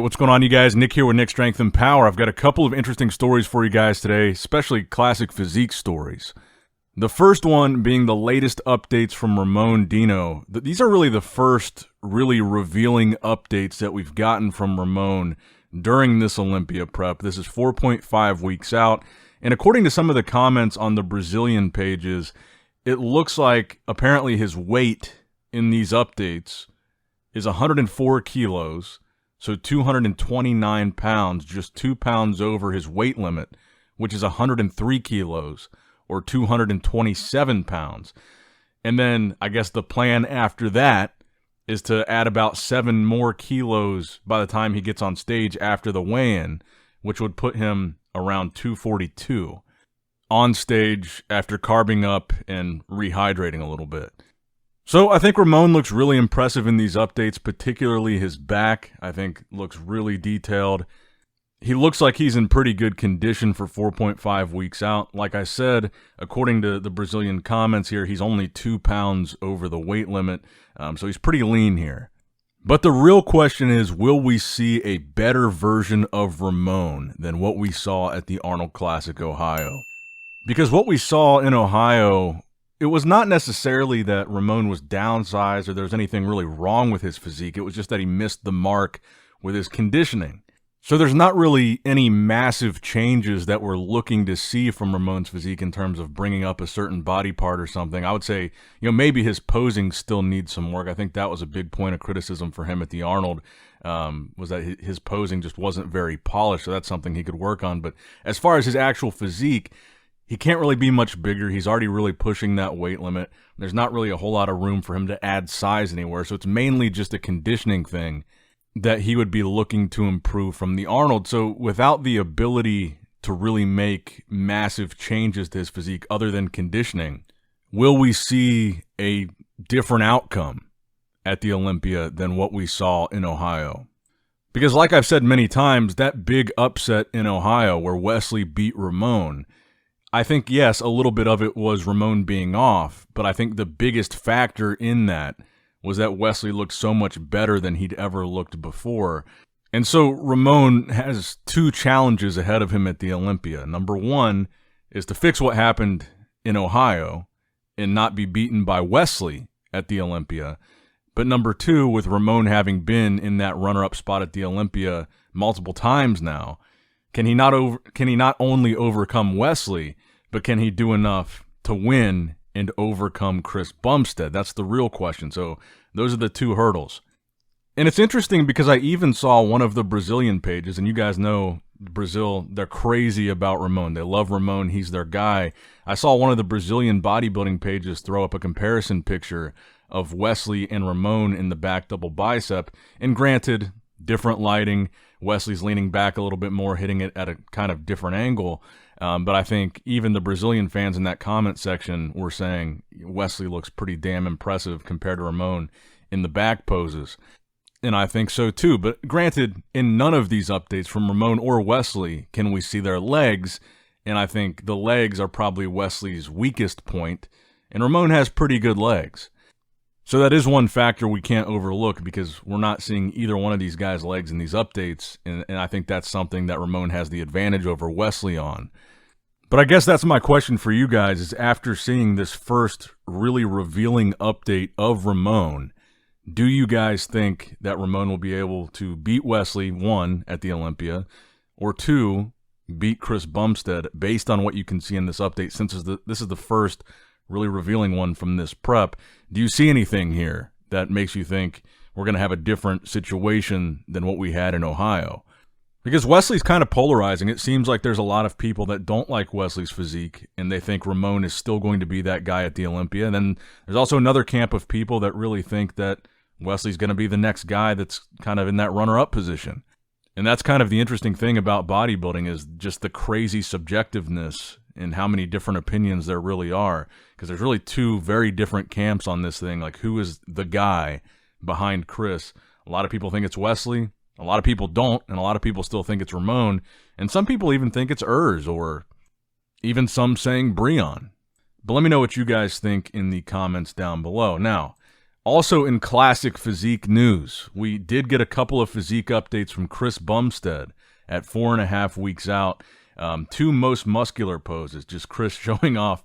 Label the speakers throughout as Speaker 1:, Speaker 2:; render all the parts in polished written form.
Speaker 1: what's going on, you guys? Nick here with Nick Strength and Power. I've got a couple of interesting stories for you guys today, especially classic physique stories. The first one being the latest updates from Ramon Dino. These are really the first really revealing updates that we've gotten from Ramon during this Olympia prep. This is 4.5 weeks out, and according to some of the comments on the Brazilian pages, it looks like apparently his weight in these updates is 104 kilos, so 229 pounds, just 2 pounds over his weight limit, which is 103 kilos, or 227 pounds. And then I guess the plan after that is to add about 7 more kilos by the time he gets on stage after the weigh-in, which would put him around 242 on stage after carbing up and rehydrating a little bit. So I think Ramon looks really impressive in these updates, particularly his back. I think looks really detailed. He looks like he's in pretty good condition for 4.5 weeks out. Like I said, according to the Brazilian comments here, he's only 2 pounds over the weight limit, so he's pretty lean here. But the real question is, will we see a better version of Ramon than what we saw at the Arnold Classic Ohio? Because what we saw in Ohio, it was not necessarily that Ramon was downsized or there was anything really wrong with his physique. It was just that he missed the mark with his conditioning. So there's not really any massive changes that we're looking to see from Ramon's physique in terms of bringing up a certain body part or something. I would say, maybe his posing still needs some work. I think that was a big point of criticism for him at the Arnold, was that his posing just wasn't very polished, so that's something he could work on. But as far as his actual physique, he can't really be much bigger. He's already really pushing that weight limit. There's not really a whole lot of room for him to add size anywhere, so it's mainly just a conditioning thing that he would be looking to improve from the Arnold. So without the ability to really make massive changes to his physique other than conditioning, will we see a different outcome at the Olympia than what we saw in Ohio? Because like I've said many times, that big upset in Ohio where Wesley beat Ramon, I think, yes, a little bit of it was Ramon being off, but I think the biggest factor in that was that Wesley looked so much better than he'd ever looked before. And so Ramon has 2 challenges ahead of him at the Olympia. Number 1 is to fix what happened in Ohio and not be beaten by Wesley at the Olympia. But number 2, with Ramon having been in that runner-up spot at the Olympia multiple times now, can he not only overcome Wesley, but can he do enough to win and overcome Chris Bumstead? That's the real question. So those are the 2 hurdles. And it's interesting because I even saw one of the Brazilian pages, and you guys know Brazil, they're crazy about Ramon. They love Ramon. He's their guy. I saw one of the Brazilian bodybuilding pages throw up a comparison picture of Wesley and Ramon in the back double bicep. And granted, different lighting. Wesley's leaning back a little bit more, hitting it at a kind of different angle. But I think even the Brazilian fans in that comment section were saying Wesley looks pretty damn impressive compared to Ramon in the back poses. And I think so too. But granted, in none of these updates from Ramon or Wesley can we see their legs. And I think the legs are probably Wesley's weakest point. And Ramon has pretty good legs. So that is one factor we can't overlook because we're not seeing either one of these guys' legs in these updates, and I think that's something that Ramon has the advantage over Wesley on. But I guess that's my question for you guys is, after seeing this first really revealing update of Ramon, do you guys think that Ramon will be able to beat Wesley, 1, at the Olympia, or 2, beat Chris Bumstead based on what you can see in this update, since this is the first really revealing one from this prep? Do you see anything here that makes you think we're going to have a different situation than what we had in Ohio? Because Wesley's kind of polarizing. It seems like there's a lot of people that don't like Wesley's physique, and they think Ramon is still going to be that guy at the Olympia. And then there's also another camp of people that really think that Wesley's going to be the next guy that's kind of in that runner-up position. And that's kind of the interesting thing about bodybuilding, is just the crazy subjectiveness and how many different opinions there really are, because there's really 2 very different camps on this thing. Like, who is the guy behind Chris? A lot of people think it's Wesley, a lot of people don't, and a lot of people still think it's Ramon, and some people even think it's Urs, or even some saying Breon. But let me know what you guys think in the comments down below. Now, Also in classic physique news, we did get a couple of physique updates from Chris Bumstead at 4.5 weeks out. Two most muscular poses, just Chris showing off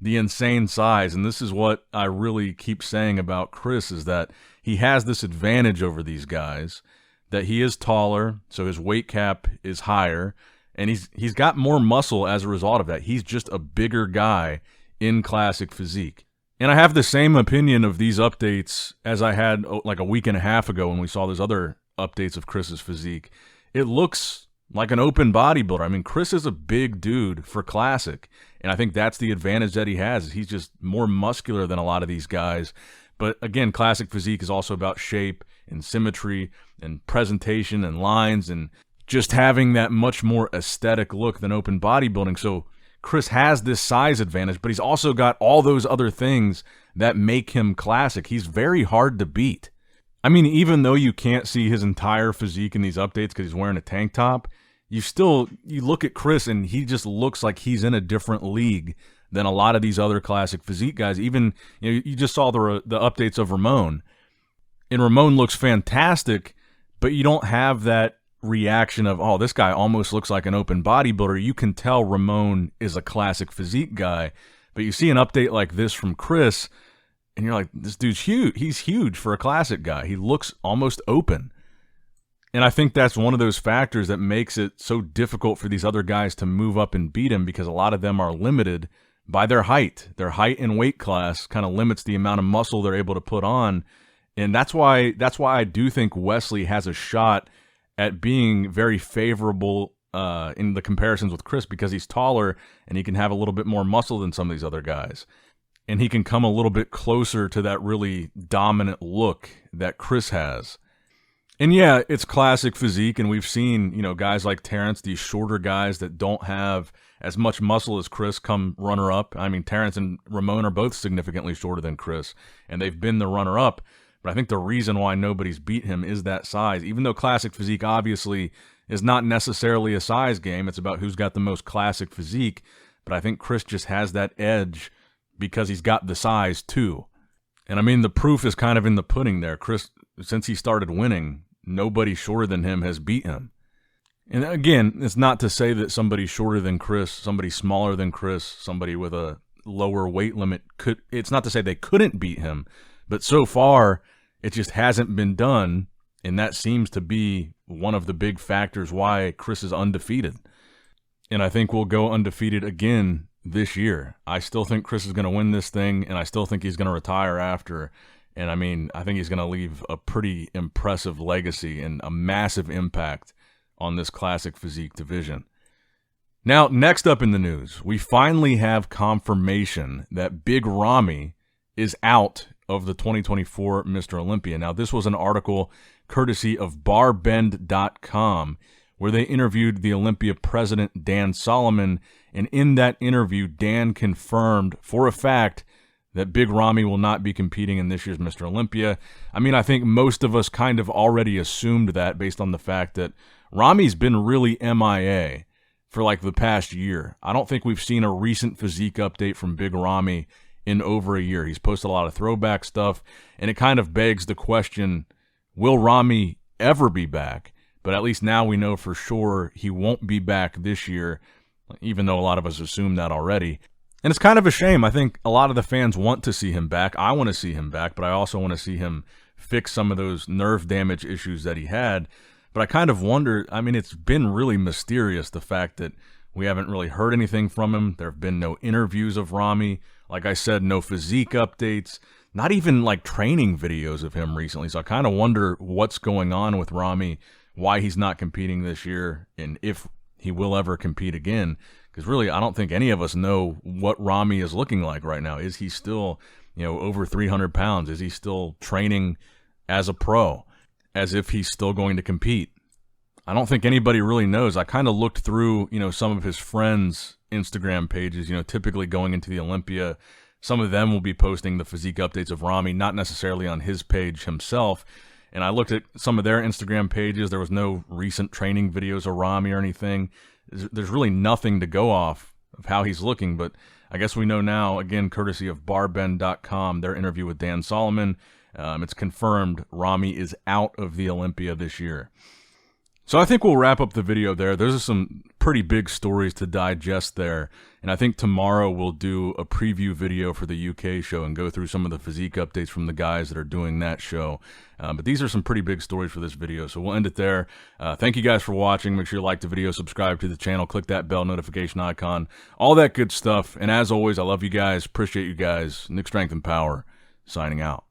Speaker 1: the insane size. And this is what I really keep saying about Chris, is that he has this advantage over these guys, that he is taller, so his weight cap is higher, and he's got more muscle as a result of that. He's just a bigger guy in classic physique. And I have the same opinion of these updates as I had like a week and a half ago when we saw those other updates of Chris's physique. It looks like an open bodybuilder. I mean, Chris is a big dude for classic, and I think that's the advantage that he has. He's just more muscular than a lot of these guys. But again, classic physique is also about shape and symmetry and presentation and lines and just having that much more aesthetic look than open bodybuilding. So Chris has this size advantage, but he's also got all those other things that make him classic. He's very hard to beat. I mean, even though you can't see his entire physique in these updates because he's wearing a tank top, you look at Chris and he just looks like he's in a different league than a lot of these other classic physique guys. Even, you just saw the updates of Ramon, and Ramon looks fantastic, but you don't have that reaction of, oh, this guy almost looks like an open bodybuilder. You can tell Ramon is a classic physique guy, but you see an update like this from Chris, and you're like, this dude's huge. He's huge for a classic guy. He looks almost open. And I think that's one of those factors that makes it so difficult for these other guys to move up and beat him, because a lot of them are limited by their height. Their height and weight class kind of limits the amount of muscle they're able to put on. And that's why I do think Wesley has a shot at being very favorable in the comparisons with Chris, because he's taller and he can have a little bit more muscle than some of these other guys. And he can come a little bit closer to that really dominant look that Chris has. And yeah, it's classic physique, and we've seen, guys like Terrence, these shorter guys that don't have as much muscle as Chris, come runner-up. I mean, Terrence and Ramon are both significantly shorter than Chris, and they've been the runner-up. But I think the reason why nobody's beat him is that size. Even though classic physique obviously is not necessarily a size game, it's about who's got the most classic physique. But I think Chris just has that edge because he's got the size too. And I mean, the proof is kind of in the pudding there. Chris, since he started winning, nobody shorter than him has beat him. And again, it's not to say that somebody shorter than Chris, somebody smaller than Chris, somebody with a lower weight limit it's not to say they couldn't beat him, but so far it just hasn't been done, and that seems to be one of the big factors why Chris is undefeated. And I think we'll go undefeated again this year. I still think Chris is going to win this thing, and I still think he's going to retire after. And I mean, I think he's going to leave a pretty impressive legacy and a massive impact on this classic physique division. Now, next up in the news, we finally have confirmation that Big Ramy is out of the 2024 Mr. Olympia. Now, this was an article courtesy of barbend.com where they interviewed the Olympia president, Dan Solomon, and in that interview, Dan confirmed for a fact that Big Ramy will not be competing in this year's Mr. Olympia. I mean, I think most of us kind of already assumed that based on the fact that Ramy's been really MIA for like the past year. I don't think we've seen a recent physique update from Big Ramy in over a year. He's posted a lot of throwback stuff, and it kind of begs the question, will Ramy ever be back? But at least now we know for sure he won't be back this year, even though a lot of us assume that already. And it's kind of a shame. I think a lot of the fans want to see him back. I want to see him back, but I also want to see him fix some of those nerve damage issues that he had. But I kind of wonder, I mean, it's been really mysterious, the fact that we haven't really heard anything from him. There have been no interviews of Ramy. Like I said, no physique updates, not even like training videos of him recently. So I kind of wonder what's going on with Ramy, why he's not competing this year, and if he will ever compete again. Because really, I don't think any of us know what Ramy is looking like right now. Is he still, over 300 pounds? Is he still training as a pro, as if he's still going to compete? I don't think anybody really knows. I kind of looked through, some of his friends' Instagram pages, typically going into the Olympia. Some of them will be posting the physique updates of Ramy, not necessarily on his page himself. And I looked at some of their Instagram pages. There was no recent training videos of Ramy or anything. There's really nothing to go off of how he's looking, but I guess we know now, again, courtesy of barbend.com, their interview with Dan Solomon. It's confirmed Ramy is out of the Olympia this year. So I think we'll wrap up the video there. Those are some pretty big stories to digest there. And I think tomorrow we'll do a preview video for the UK show and go through some of the physique updates from the guys that are doing that show. But these are some pretty big stories for this video, so we'll end it there. Thank you guys for watching. Make sure you like the video, subscribe to the channel, click that bell notification icon, all that good stuff. And as always, I love you guys, appreciate you guys. Nick Strength and Power, signing out.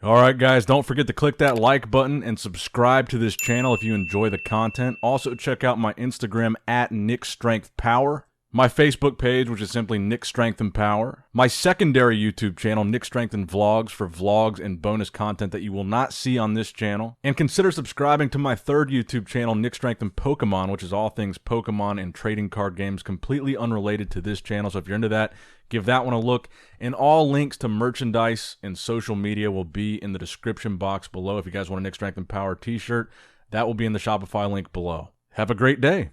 Speaker 1: Alright guys, don't forget to click that like button and subscribe to this channel if you enjoy the content. Also check out my Instagram at NickStrengthPower, my Facebook page, which is simply Nick Strength and Power, my secondary YouTube channel, Nick Strength and Vlogs, for vlogs and bonus content that you will not see on this channel. And consider subscribing to my third YouTube channel, Nick Strength and Pokemon, which is all things Pokemon and trading card games, completely unrelated to this channel. So if you're into that, give that one a look. And all links to merchandise and social media will be in the description box below. If you guys want a Nick Strength and Power t-shirt, that will be in the Shopify link below. Have a great day.